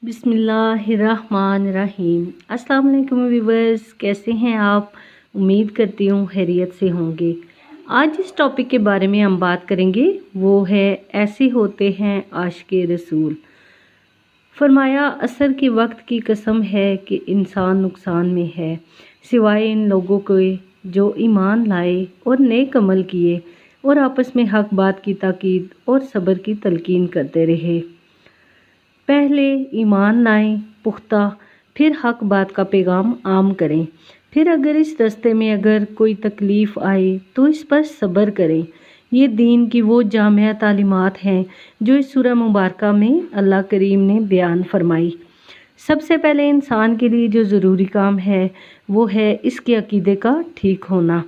بسم اللہ الرحمن الرحیم۔ السلام علیکم ویورز، کیسے ہیں آپ؟ امید کرتی ہوں خیریت سے ہوں گے۔ آج جس ٹاپک کے بارے میں ہم بات کریں گے وہ ہے ایسے ہوتے ہیں عاشق رسول۔ فرمایا عصر کے وقت کی قسم ہے کہ انسان نقصان میں ہے، سوائے ان لوگوں کے جو ایمان لائے اور نیک عمل کیے اور آپس میں حق بات کی تاکید اور صبر کی تلقین کرتے رہے۔ پہلے ایمان لائیں پختہ، پھر حق بات کا پیغام عام کریں، پھر اگر اس راستے میں اگر کوئی تکلیف آئے تو اس پر صبر کریں۔ یہ دین کی وہ جامع تعلیمات ہیں جو اس سورہ مبارکہ میں اللہ کریم نے بیان فرمائی۔ سب سے پہلے انسان کے لیے جو ضروری کام ہے وہ ہے اس کے عقیدے کا ٹھیک ہونا،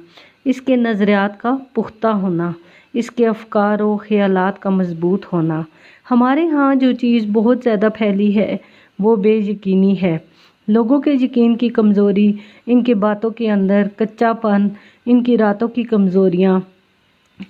اس کے نظریات کا پختہ ہونا، اس کے افکار و خیالات کا مضبوط ہونا۔ ہمارے ہاں جو چیز بہت زیادہ پھیلی ہے وہ بے یقینی ہے۔ لوگوں کے یقین کی کمزوری، ان کے باتوں کے اندر کچا پن، ان کی راتوں کی کمزوریاں،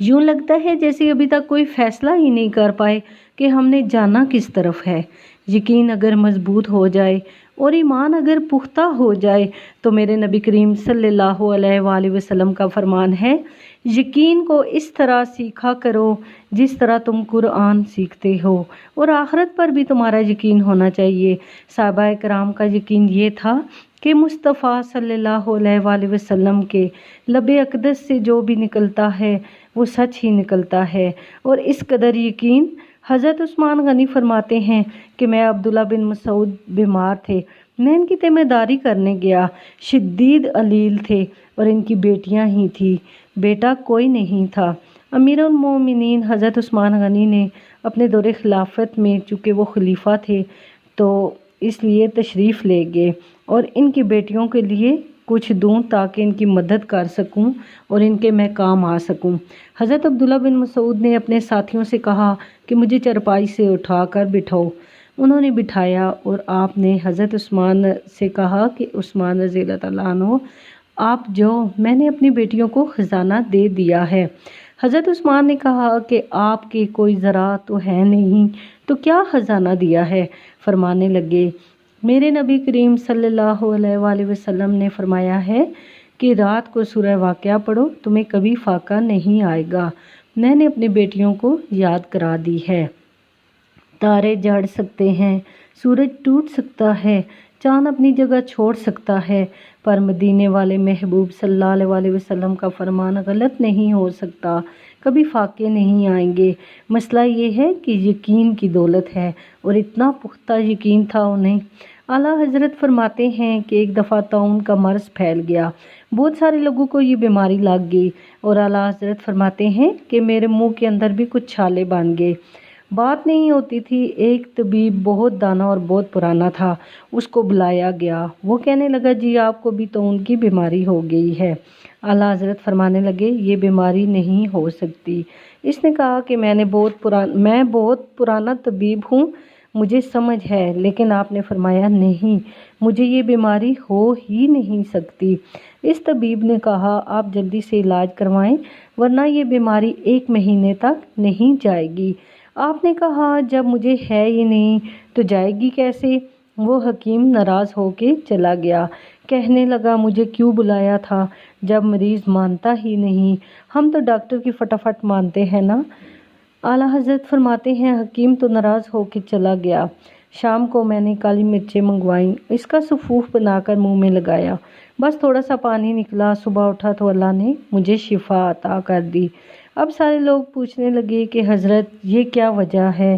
یوں لگتا ہے جیسے ابھی تک کوئی فیصلہ ہی نہیں کر پائے کہ ہم نے جانا کس طرف ہے۔ یقین اگر مضبوط ہو جائے اور ایمان اگر پختہ ہو جائے تو میرے نبی کریم صلی اللہ علیہ وآلہ وسلم کا فرمان ہے، یقین کو اس طرح سیکھا کرو جس طرح تم قرآن سیکھتے ہو، اور آخرت پر بھی تمہارا یقین ہونا چاہیے۔ صحابہ کرام کا یقین یہ تھا کہ مصطفیٰ صلی اللہ علیہ وآلہ وسلم کے لب اقدس سے جو بھی نکلتا ہے وہ سچ ہی نکلتا ہے، اور اس قدر یقین حضرت عثمان غنی فرماتے ہیں کہ میں عبداللہ بن مسعود بیمار تھے، میں ان کی تیمہ داری کرنے گیا، شدید علیل تھے اور ان کی بیٹیاں ہی تھی، بیٹا کوئی نہیں تھا۔ امیر المومنین حضرت عثمان غنی نے اپنے دور خلافت میں، چونکہ وہ خلیفہ تھے تو اس لیے تشریف لے گئے اور ان کی بیٹیوں کے لیے کچھ دوں تاکہ ان کی مدد کر سکوں اور ان کے میں کام آ سکوں۔ حضرت عبداللہ بن مسعود نے اپنے ساتھیوں سے کہا کہ مجھے چرپائی سے اٹھا کر بٹھاؤ۔ انہوں نے بٹھایا اور آپ نے حضرت عثمان سے کہا کہ عثمان رضی اللہ تعالیٰ عنہ، آپ جو، میں نے اپنی بیٹیوں کو خزانہ دے دیا ہے۔ حضرت عثمان نے کہا کہ آپ کے کوئی ذرا تو ہے نہیں تو کیا خزانہ دیا ہے؟ فرمانے لگے، میرے نبی کریم صلی اللہ علیہ وآلہ وسلم نے فرمایا ہے کہ رات کو سورہ واقعہ پڑھو، تمہیں کبھی فاقہ نہیں آئے گا۔ میں نے اپنی بیٹیوں کو یاد کرا دی ہے۔ تارے جھڑ سکتے ہیں، سورج ٹوٹ سکتا ہے، چاند اپنی جگہ چھوڑ سکتا ہے، پر مدینے والے محبوب صلی اللہ علیہ وآلہ وسلم کا فرمان غلط نہیں ہو سکتا، کبھی فاقے نہیں آئیں گے۔ مسئلہ یہ ہے کہ یقین کی دولت ہے، اور اتنا پختہ یقین تھا انہیں۔ اعلیٰ حضرت فرماتے ہیں کہ ایک دفعہ طاعون کا مرض پھیل گیا، بہت سارے لوگوں کو یہ بیماری لگ گئی، اور اعلیٰ حضرت فرماتے ہیں کہ میرے منہ کے اندر بھی کچھ چھالے بن گئے، بات نہیں ہوتی تھی۔ ایک طبیب بہت دانا اور بہت پرانا تھا، اس کو بلایا گیا، وہ کہنے لگا جی آپ کو بھی طاعون کی بیماری ہو گئی ہے۔ اعلیٰ حضرت فرمانے لگے یہ بیماری نہیں ہو سکتی۔ اس نے کہا کہ میں بہت پرانا طبیب ہوں، مجھے سمجھ ہے، لیکن آپ نے فرمایا نہیں، مجھے یہ بیماری ہو ہی نہیں سکتی۔ اس طبیب نے کہا آپ جلدی سے علاج کروائیں ورنہ یہ بیماری 1 مہینے تک نہیں جائے گی۔ آپ نے کہا جب مجھے ہے ہی نہیں تو جائے گی کیسے؟ وہ حکیم ناراض ہو کے چلا گیا، کہنے لگا مجھے کیوں بلایا تھا جب مریض مانتا ہی نہیں، ہم تو ڈاکٹر کی فٹافٹ مانتے ہیں نا۔ اعلیٰ حضرت فرماتے ہیں حکیم تو ناراض ہو کے چلا گیا۔ شام کو میں نے کالی مرچیں منگوائیں، اس کا سفوف بنا کر منہ میں لگایا، بس تھوڑا سا پانی نکلا، صبح اٹھا تو اللہ نے مجھے شفا عطا کر دی۔ اب سارے لوگ پوچھنے لگے کہ حضرت یہ کیا وجہ ہے؟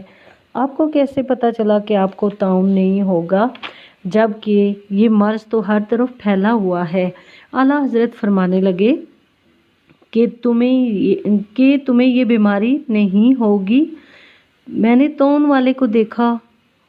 آپ کو کیسے پتہ چلا کہ آپ کو طاعون نہیں ہوگا جبکہ یہ مرض تو ہر طرف پھیلا ہوا ہے؟ اعلیٰ حضرت فرمانے لگے کہ تمہیں یہ بیماری نہیں ہوگی۔ میں نے طاعون والے کو دیکھا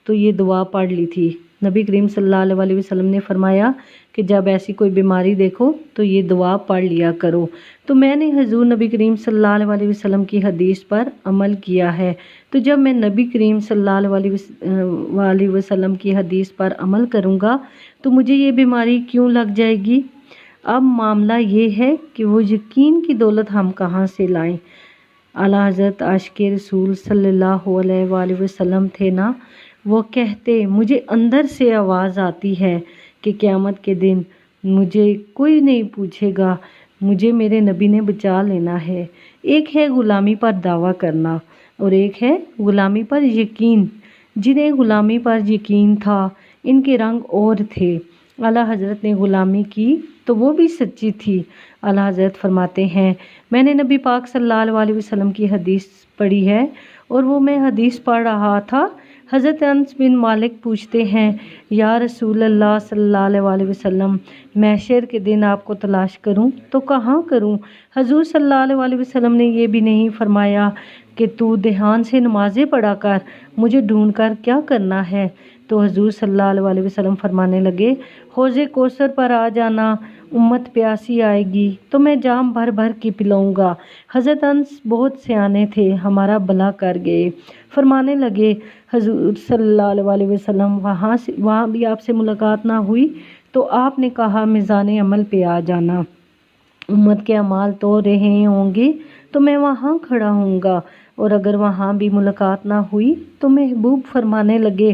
تو یہ دعا پڑھ لی تھی۔ نبی کریم صلی اللہ علیہ وسلم نے فرمایا کہ جب ایسی کوئی بیماری دیکھو تو یہ دعا پڑھ لیا کرو، تو میں نے حضور نبی کریم صلی اللہ علیہ وسلم کی حدیث پر عمل کیا ہے۔ تو جب میں نبی کریم صلی اللہ علیہ وسلم کی حدیث پر عمل کروں گا تو مجھے یہ بیماری کیوں لگ جائے گی؟ اب معاملہ یہ ہے کہ وہ یقین کی دولت ہم کہاں سے لائیں؟ اعلیٰ حضرت عاشق رسول صلی اللہ علیہ وآلہ وسلم تھے نا، وہ کہتے مجھے اندر سے آواز آتی ہے کہ قیامت کے دن مجھے کوئی نہیں پوچھے گا، مجھے میرے نبی نے بچا لینا ہے۔ ایک ہے غلامی پر دعویٰ کرنا اور ایک ہے غلامی پر یقین۔ جنہیں غلامی پر یقین تھا ان کے رنگ اور تھے۔ اعلیٰ حضرت نے غلامی کی تو وہ بھی سچی تھی۔ اعلیٰ حضرت فرماتے ہیں میں نے نبی پاک صلی اللہ علیہ وسلم کی حدیث پڑھی ہے اور وہ میں حدیث پڑھ رہا تھا۔ حضرت انس بن مالک پوچھتے ہیں یا رسول اللہ صلی اللہ علیہ وسلم محشر کے دن آپ کو تلاش کروں تو کہاں کروں؟ حضور صلی اللہ علیہ وسلم نے یہ بھی نہیں فرمایا کہ تو دھیان سے نمازیں پڑھا کر، مجھے ڈھونڈ کر کیا کرنا ہے؟ تو حضور صلی اللہ علیہ وسلم فرمانے لگے حوض کوثر پر آ جانا، امت پیاسی آئے گی تو میں جام بھر بھر کے پلاؤں گا۔ حضرت انس بہت سیانے تھے، ہمارا بھلا کر گئے۔ فرمانے لگے حضور صلی اللہ علیہ وسلم وہاں بھی آپ سے ملاقات نہ ہوئی تو آپ نے کہا میزان عمل پہ آ جانا، امت کے اعمال تو رہے ہوں گے تو میں وہاں کھڑا ہوں گا، اور اگر وہاں بھی ملاقات نہ ہوئی تو محبوب فرمانے لگے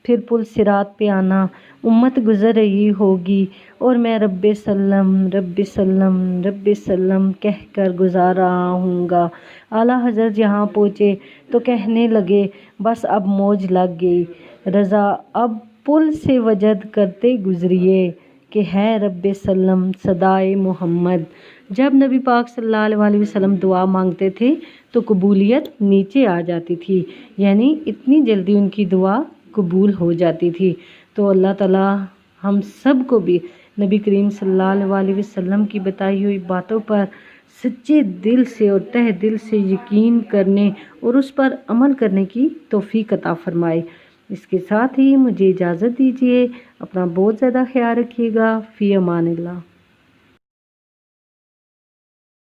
پھر پل صراط پہ آنا، امت گزر رہی ہوگی اور میں رب سلم رب سلم رب سلم کہہ کر گزار رہا ہوں گا۔ اعلیٰ حضرت یہاں پہنچے تو کہنے لگے بس اب موج لگ گئی، رضا اب پل سے وجد کرتے گزریے کہ ہے رب سلم صدائے محمد۔ جب نبی پاک صلی اللہ علیہ وسلم دعا مانگتے تھے تو قبولیت نیچے آ جاتی تھی، یعنی اتنی جلدی ان کی دعا قبول ہو جاتی تھی۔ تو اللہ تعالیٰ ہم سب کو بھی نبی کریم صلی اللہ علیہ وسلم کی بتائی ہوئی باتوں پر سچے دل سے اور تہ دل سے یقین کرنے اور اس پر عمل کرنے کی توفیق عطا فرمائے۔ اس کے ساتھ ہی مجھے اجازت دیجیے، اپنا بہت زیادہ خیال رکھیے گا۔ فی امان اللہ۔